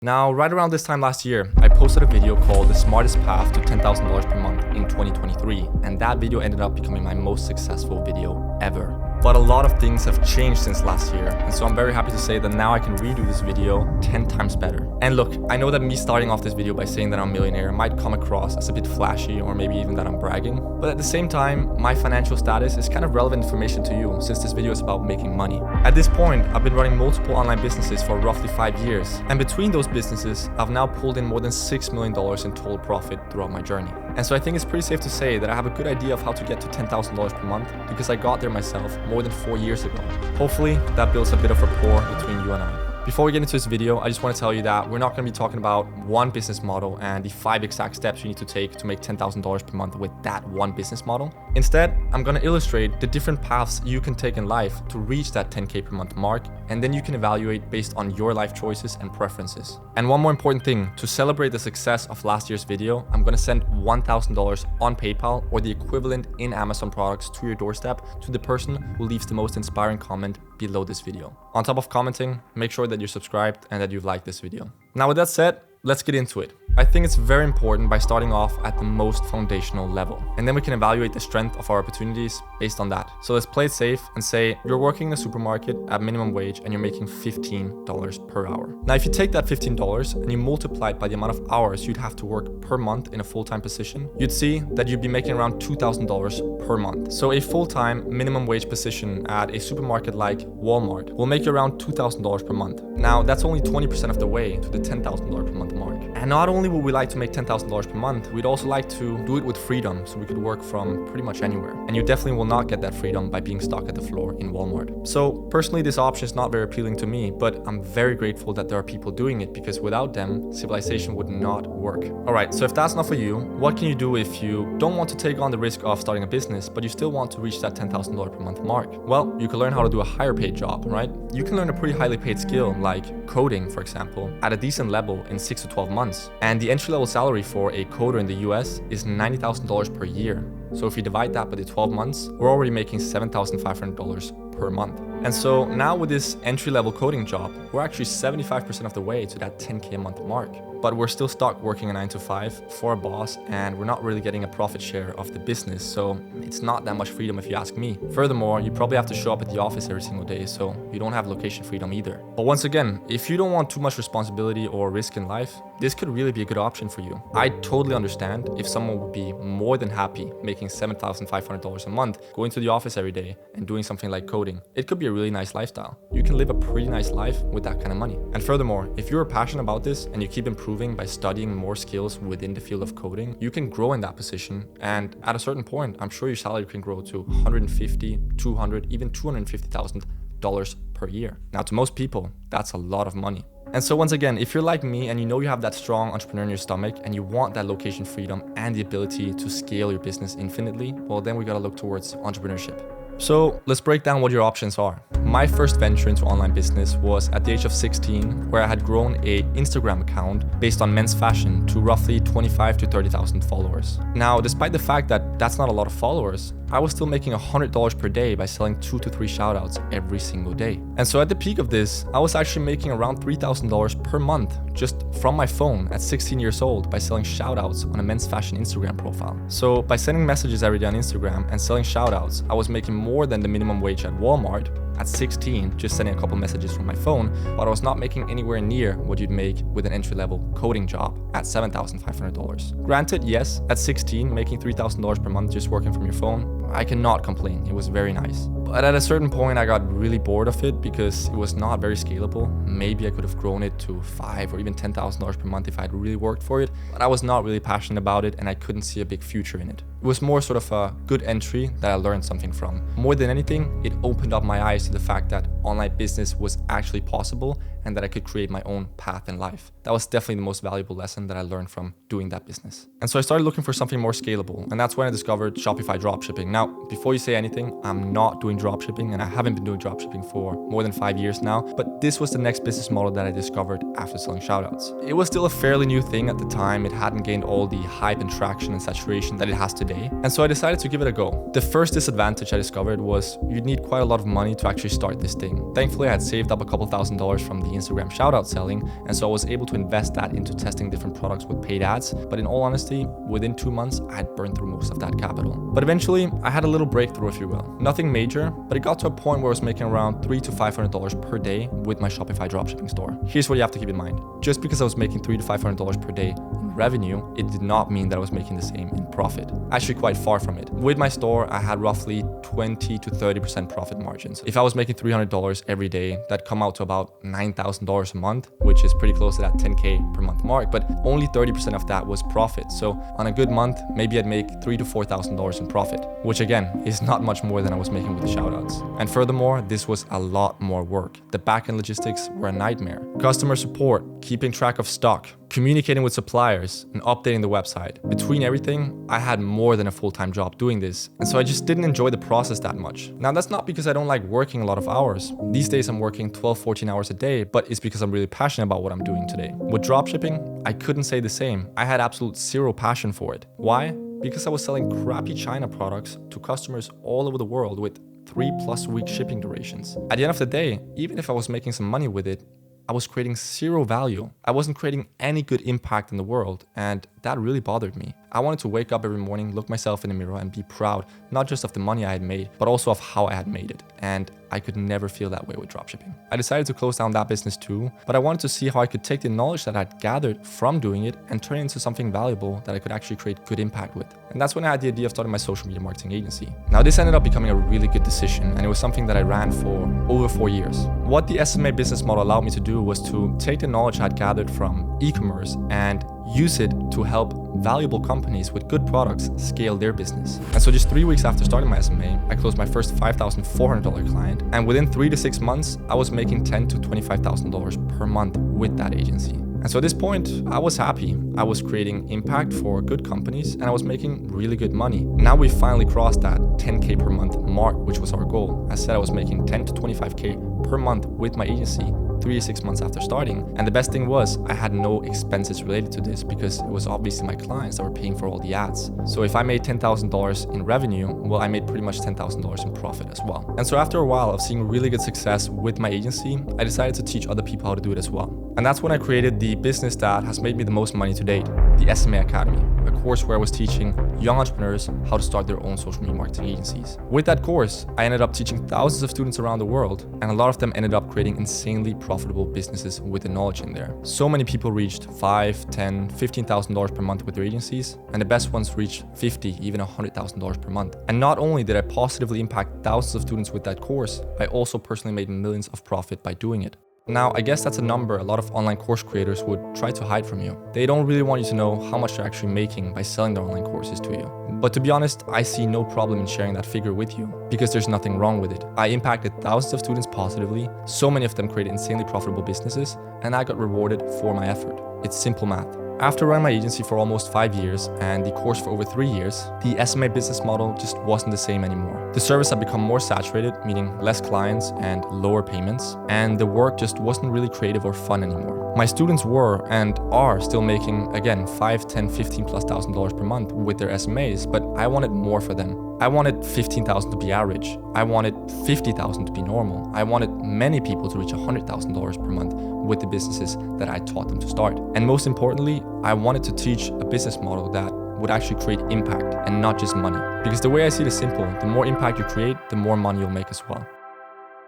Now, right around this time last year, I posted a video called The Smartest Path to $10,000 per month in 2023, and that video ended up becoming my most successful video ever. But a lot of things have changed since last year, and so I'm very happy to say that now I can redo this video 10 times better. And look, I know that me starting off this video by saying that I'm a millionaire might come across as a bit flashy or maybe even that I'm bragging, but at the same time, my financial status is kind of relevant information to you since this video is about making money. At this point, I've been running multiple online businesses for roughly 5 years, and between those businesses, I've now pulled in more than $6 million in total profit throughout my journey. And so I think it's pretty safe to say that I have a good idea of how to get to $10,000 per month because I got there myself more than 4 years ago. Hopefully, that builds a bit of rapport between you and I. Before we get into this video, I just want to tell you that we're not going to be talking about one business model and the 5 exact steps you need to take to make $10,000 per month with that one business model. Instead, I'm going to illustrate the different paths you can take in life to reach that 10K per month mark, and then you can evaluate based on your life choices and preferences. And one more important thing, to celebrate the success of last year's video, I'm going to send $1,000 on PayPal or the equivalent in Amazon products to your doorstep to the person who leaves the most inspiring comment below this video. On top of commenting, make sure that you're subscribed and that you've liked this video. Now with that said, let's get into it. I think it's very important by starting off at the most foundational level, and then we can evaluate the strength of our opportunities based on that. So let's play it safe and say you're working in a supermarket at minimum wage and you're making $15 per hour. Now, if you take that $15 and you multiply it by the amount of hours you'd have to work per month in a full-time position, you'd see that you'd be making around $2,000 per month. So a full-time minimum wage position at a supermarket like Walmart will make you around $2,000 per month. Now, that's only 20% of the way to the $10,000 per month mark. And not only would we like to make $10,000 per month, we'd also like to do it with freedom, so we could work from pretty much anywhere. And you definitely will not get that freedom by being stuck at the floor in Walmart. So personally, this option is not very appealing to me, but I'm very grateful that there are people doing it because without them, civilization would not work. All right, so if that's not for you, what can you do if you don't want to take on the risk of starting a business, but you still want to reach that $10,000 per month mark? Well, you can learn how to do a higher paid job, right? You can learn a pretty highly paid skill like coding, for example, at a decent level in 6 to 12 months. And the entry-level salary for a coder in the US is $90,000 per year. So if you divide that by the 12 months, we're already making $7,500 per month. And so now with this entry-level coding job, we're actually 75% of the way to that 10K a month mark. But we're still stuck working a 9 to 5 for a boss, and we're not really getting a profit share of the business. So it's not that much freedom if you ask me. Furthermore, you probably have to show up at the office every single day, so you don't have location freedom either. But once again, if you don't want too much responsibility or risk in life, this could really be a good option for you. I totally understand if someone would be more than happy making $7,500 a month, going to the office every day and doing something like coding. It could be a really nice lifestyle. You can live a pretty nice life with that kind of money. And furthermore, if you're passionate about this and you keep improving by studying more skills within the field of coding, you can grow in that position. And at a certain point, I'm sure your salary can grow to $150,000, $200,000, even $250,000 per year. Now, to most people, that's a lot of money. And so once again, if you're like me and you know you have that strong entrepreneur in your stomach and you want that location freedom and the ability to scale your business infinitely, well, then we gotta look towards entrepreneurship. So let's break down what your options are. My first venture into online business was at the age of 16, where I had grown an Instagram account based on men's fashion to roughly 25 to 30,000 followers. Now, despite the fact that that's not a lot of followers, I was still making $100 per day by selling 2 to 3 shoutouts every single day. And so at the peak of this, I was actually making around $3,000 per month just from my phone at 16 years old by selling shoutouts on a men's fashion Instagram profile. So by sending messages every day on Instagram and selling shoutouts, I was making more than the minimum wage at Walmart at 16, just sending a couple messages from my phone, but I was not making anywhere near what you'd make with an entry-level coding job at $7,500. Granted, yes, at 16, making $3,000 per month just working from your phone, I cannot complain. It was very nice. But at a certain point, I got really bored of it because it was not very scalable. Maybe I could have grown it to $5,000 or even $10,000 per month if I had really worked for it, but I was not really passionate about it and I couldn't see a big future in it. It was more sort of a good entry that I learned something from. More than anything, it opened up my eyes to the fact that online business was actually possible and that I could create my own path in life. That was definitely the most valuable lesson that I learned from doing that business. And so I started looking for something more scalable, and that's when I discovered Shopify dropshipping. Now, before you say anything, I'm not doing dropshipping, and I haven't been doing dropshipping for more than 5 years now, but this was the next business model that I discovered after selling shoutouts. It was still a fairly new thing at the time. It hadn't gained all the hype and traction and saturation that it has today, and so I decided to give it a go. The first disadvantage I discovered was you'd need quite a lot of money to actually start this thing. Thankfully, I had saved up a couple $1,000s from the Instagram shoutout selling, and so I was able to invest that into testing different products with paid ads, but in all honesty, within 2 months, I had burned through most of that capital. But eventually, I had a little breakthrough, if you will. Nothing major, but it got to a point where I was making around $300 to $500 per day with my Shopify dropshipping store. Here's what you have to keep in mind. Just because I was making $300 to $500 per day in revenue, it did not mean that I was making the same in profit. Actually, quite far from it. With my store, I had roughly 20 to 30% profit margins. If I was making $300 every day, that'd come out to about $9,000 a month, which is pretty close to that 10K per month mark, but only 30% of that was profit. So on a good month, maybe I'd make $3,000 to $4,000 in profit, which again is not much more than I was making with the shoutouts. And furthermore, this was a lot more work. The backend logistics were a nightmare. Customer support, keeping track of stock, communicating with suppliers, and updating the website. Between everything, I had more than a full-time job doing this, and so I just didn't enjoy the process that much. Now, that's not because I don't like working a lot of hours. These days I'm working 12, 14 hours a day, but it's because I'm really passionate about what I'm doing today. With dropshipping, I couldn't say the same. I had absolute zero passion for it. Why? Because I was selling crappy China products to customers all over the world with 3+ week shipping durations. At the end of the day, even if I was making some money with it, I was creating zero value. I wasn't creating any good impact in the world, and that really bothered me. I wanted to wake up every morning, look myself in the mirror, and be proud, not just of the money I had made, but also of how I had made it. And I could never feel that way with dropshipping. I decided to close down that business too, but I wanted to see how I could take the knowledge that I'd gathered from doing it and turn it into something valuable that I could actually create good impact with. And that's when I had the idea of starting my social media marketing agency. Now, this ended up becoming a really good decision, and it was something that I ran for over 4 years. What the SMA business model allowed me to do was to take the knowledge I'd gathered from e-commerce and use it to help valuable companies with good products scale their business. And so just 3 weeks after starting my SMA, I closed my first $5,400 client. And within 3 to 6 months, I was making $10,000 to $25,000 per month with that agency. And so at this point, I was happy. I was creating impact for good companies and I was making really good money. Now we finally crossed that 10K per month mark, which was our goal. I said I was making 10 to 25K per month with my agency 3 to 6 months after starting. And the best thing was I had no expenses related to this because it was obviously my clients that were paying for all the ads. So if I made $10,000 in revenue, well, I made pretty much $10,000 in profit as well. And so after a while of seeing really good success with my agency, I decided to teach other people how to do it as well. And that's when I created the business that has made me the most money to date, the SMA Academy, a course where I was teaching young entrepreneurs how to start their own social media marketing agencies. With that course, I ended up teaching thousands of students around the world, and a lot of them ended up creating insanely profitable businesses with the knowledge in there. So many people reached $5,000, $10,000, $15,000 per month with their agencies, and the best ones reached $50,000, even $100,000 per month. And not only did I positively impact thousands of students with that course, I also personally made millions of profit by doing it. Now, I guess that's a number a lot of online course creators would try to hide from you. They don't really want you to know how much they're actually making by selling their online courses to you. But to be honest, I see no problem in sharing that figure with you because there's nothing wrong with it. I impacted thousands of students positively, so many of them created insanely profitable businesses, and I got rewarded for my effort. It's simple math. After running my agency for almost 5 years and the course for over 3 years, the SMA business model just wasn't the same anymore. The service had become more saturated, meaning less clients and lower payments, and the work just wasn't really creative or fun anymore. My students were and are still making, again, $5,000, $10,000, $15,000+ per month with their SMAs, but I wanted more for them. I wanted 15,000 to be average. I wanted 50,000 to be normal. I wanted many people to reach $100,000 per month with the businesses that I taught them to start. And most importantly, I wanted to teach a business model that would actually create impact and not just money. Because the way I see it is simple. The more impact you create, the more money you'll make as well.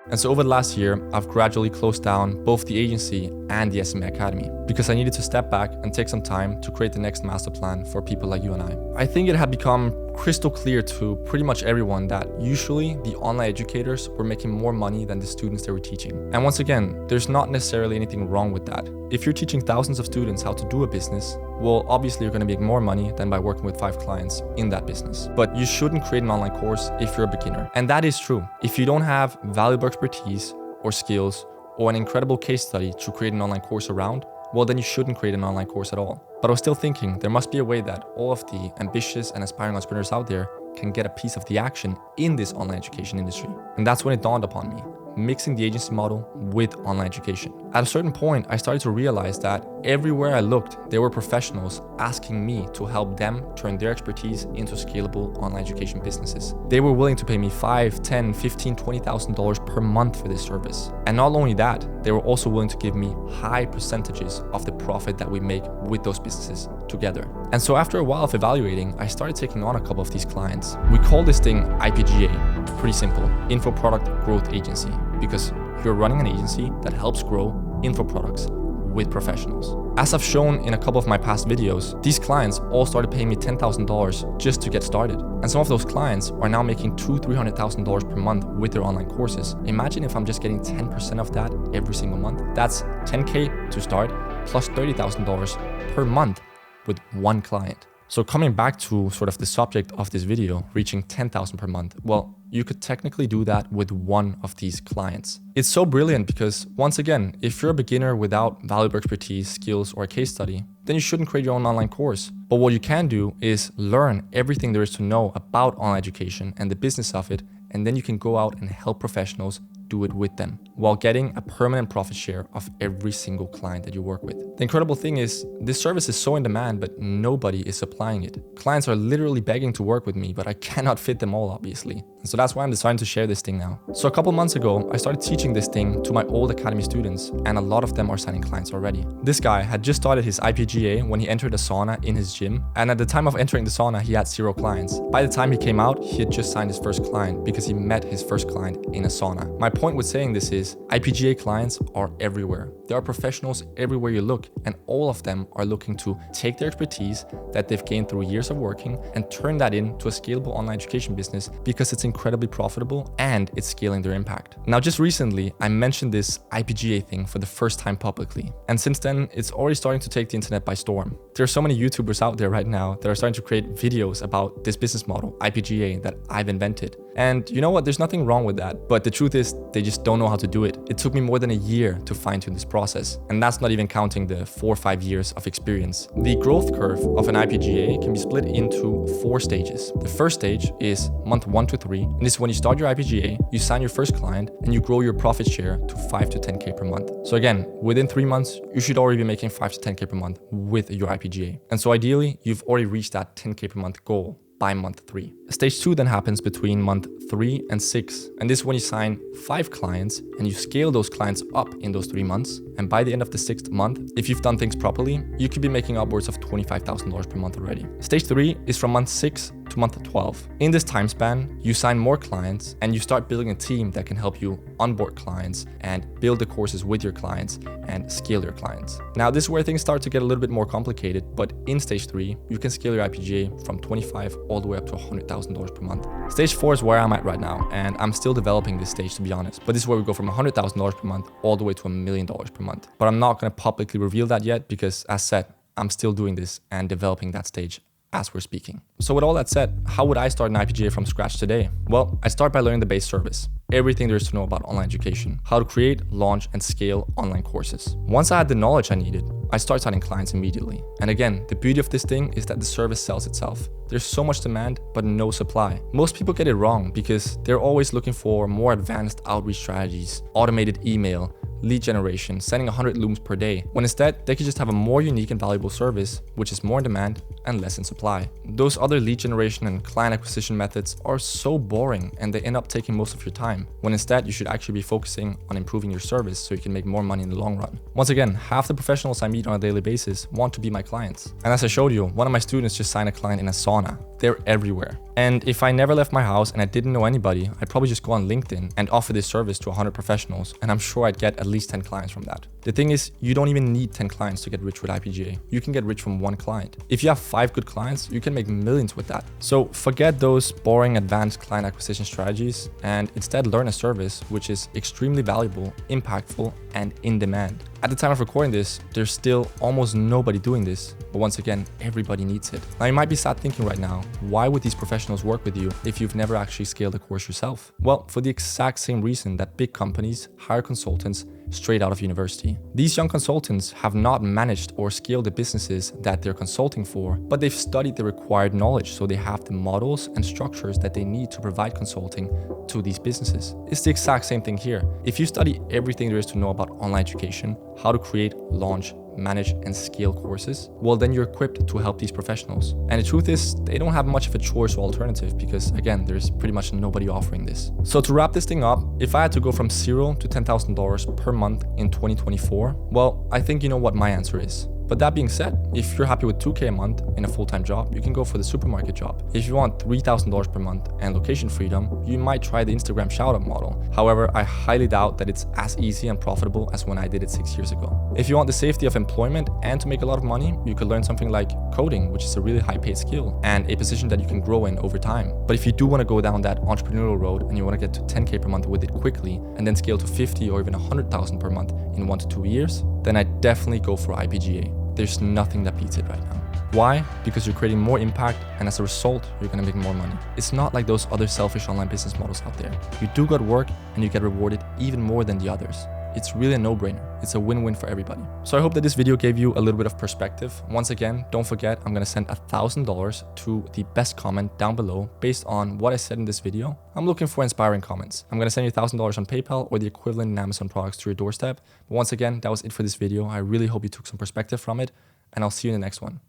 And so over the last year, I've gradually closed down both the agency and the SMA Academy because I needed to step back and take some time to create the next master plan for people like you and I. I think it had become crystal clear to pretty much everyone that usually the online educators were making more money than the students they were teaching. And once again, there's not necessarily anything wrong with that. If you're teaching thousands of students how to do a business, well, obviously you're going to make more money than by working with 5 clients in that business. But you shouldn't create an online course if you're a beginner. And that is true. If you don't have valuable expertise or skills or an incredible case study to create an online course around, well then you shouldn't create an online course at all. But I was still thinking there must be a way that all of the ambitious and aspiring entrepreneurs out there can get a piece of the action in this online education industry. And that's when it dawned upon me, mixing the agency model with online education. At a certain point, I started to realize that everywhere I looked, there were professionals asking me to help them turn their expertise into scalable online education businesses. They were willing to pay me $5,000, $10,000, $15,000, $20,000 per month for this service. And not only that, they were also willing to give me high percentages of the profit that we make with those businesses together. And so after a while of evaluating, I started taking on a couple of these clients. We call this thing IPGA, pretty simple, Info Product Growth Agency, because you're running an agency that helps grow info products with professionals. As I've shown in a couple of my past videos, these clients all started paying me $10,000 just to get started. And some of those clients are now making $200,000, $300,000 per month with their online courses. Imagine if I'm just getting 10% of that every single month. That's $10K to start plus $30,000 per month with one client. So coming back to sort of the subject of this video, reaching $10,000 per month, well, you could technically do that with one of these clients. It's so brilliant because, once again, if you're a beginner without valuable expertise, skills, or a case study, then you shouldn't create your own online course. But what you can do is learn everything there is to know about online education and the business of it, and then you can go out and help professionals do it with them while getting a permanent profit share of every single client that you work with. The incredible thing is, this service is so in demand, but nobody is supplying it. Clients are literally begging to work with me, but I cannot fit them all, obviously. And so that's why I'm deciding to share this thing now. So a couple months ago, I started teaching this thing to my old academy students, and a lot of them are signing clients already. This guy had just started his IPGA when he entered a sauna in his gym, and at the time of entering the sauna, he had 0 clients. By the time he came out, he had just signed his first client because he met his first client in a sauna. My point with saying this is, IPGA clients are everywhere. There are professionals everywhere you look, and all of them are looking to take their expertise that they've gained through years of working and turn that into a scalable online education business because it's incredibly profitable and it's scaling their impact. Now, just recently, I mentioned this IPGA thing for the first time publicly. And since then, it's already starting to take the internet by storm. There are so many YouTubers out there right now that are starting to create videos about this business model, IPGA, that I've invented. And you know what? There's nothing wrong with that. But the truth is, they just don't know how to do it. It took me more than a year to fine-tune this process. And that's not even counting the 4 or 5 years of experience. The growth curve of an IPGA can be split into 4 stages. The first stage is month 1 to 3. And this is when you start your IPGA, you sign your first client, and you grow your profit share to 5 to 10K per month. So again, within 3 months, you should already be making 5 to 10K per month with your IPGA. And so ideally, you've already reached that 10K per month goal by month 3. Stage 2 then happens between month 3 and 6. And this is when you sign 5 clients and you scale those clients up in those 3 months. And by the end of the 6th month, if you've done things properly, you could be making upwards of $25,000 per month already. Stage 3 is from month 6 to month 12. In this time span, you sign more clients and you start building a team that can help you onboard clients and build the courses with your clients and scale your clients. Now, this is where things start to get a little bit more complicated, but in stage 3, you can scale your IPGA from 25 all the way up to $100,000 per month. Stage 4 is where I'm at right now, and I'm still developing this stage, to be honest. But this is where we go from $100,000 per month all the way to $1 million per month. But I'm not going to publicly reveal that yet because, as said, I'm still doing this and developing that stage as we're speaking. So with all that said, how would I start an IPGA from scratch today? Well, I start by learning the base service, everything there is to know about online education, how to create, launch, and scale online courses. Once I had the knowledge I needed, I start signing clients immediately. And again, the beauty of this thing is that the service sells itself. There's so much demand, but no supply. Most people get it wrong because they're always looking for more advanced outreach strategies, automated email, lead generation, sending 100 looms per day, when instead they could just have a more unique and valuable service, which is more in demand and less in supply. Those other lead generation and client acquisition methods are so boring and they end up taking most of your time, when instead you should actually be focusing on improving your service so you can make more money in the long run. Once again, half the professionals I meet on a daily basis want to be my clients. And as I showed you, one of my students just signed a client in a sauna. They're everywhere. And if I never left my house and I didn't know anybody, I'd probably just go on LinkedIn and offer this service to 100 professionals, and I'm sure I'd get at least 10 clients from that. The thing is, you don't even need 10 clients to get rich with IPGA. You can get rich from 1 client. If you have 5 good clients, you can make millions with that. So forget those boring advanced client acquisition strategies and instead learn a service which is extremely valuable, impactful, and in demand. At the time of recording this, there's still almost nobody doing this, but once again, everybody needs it. Now you might be sat thinking right now, why would these professionals work with you if you've never actually scaled a course yourself? Well, for the exact same reason that big companies hire consultants straight out of university. These young consultants have not managed or scaled the businesses that they're consulting for, but they've studied the required knowledge, so they have the models and structures that they need to provide consulting to these businesses. It's the exact same thing here. If you study everything there is to know about online education, how to create, launch, manage and scale courses, well then you're equipped to help these professionals. And the truth is, they don't have much of a choice or alternative because again, there's pretty much nobody offering this. So to wrap this thing up, if I had to go from $0 to $10,000 per month in 2024, well, I think you know what my answer is. But that being said, if you're happy with $2K a month in a full-time job, you can go for the supermarket job. If you want $3,000 per month and location freedom, you might try the Instagram shout-out model. However, I highly doubt that it's as easy and profitable as when I did it 6 years ago. If you want the safety of employment and to make a lot of money, you could learn something like coding, which is a really high-paid skill and a position that you can grow in over time. But if you do want to go down that entrepreneurial road and you want to get to 10K per month with it quickly and then scale to 50 or even 100,000 per month in 1 to 2 years, then I definitely go for IPGA. There's nothing that beats it right now. Why? Because you're creating more impact and as a result, you're gonna make more money. It's not like those other selfish online business models out there. You do good work and you get rewarded even more than the others. It's really a no-brainer. It's a win-win for everybody. So I hope that this video gave you a little bit of perspective. Once again, don't forget, I'm gonna send $1,000 to the best comment down below based on what I said in this video. I'm looking for inspiring comments. I'm gonna send you $1,000 on PayPal or the equivalent in Amazon products to your doorstep. But once again, that was it for this video. I really hope you took some perspective from it, and I'll see you in the next one.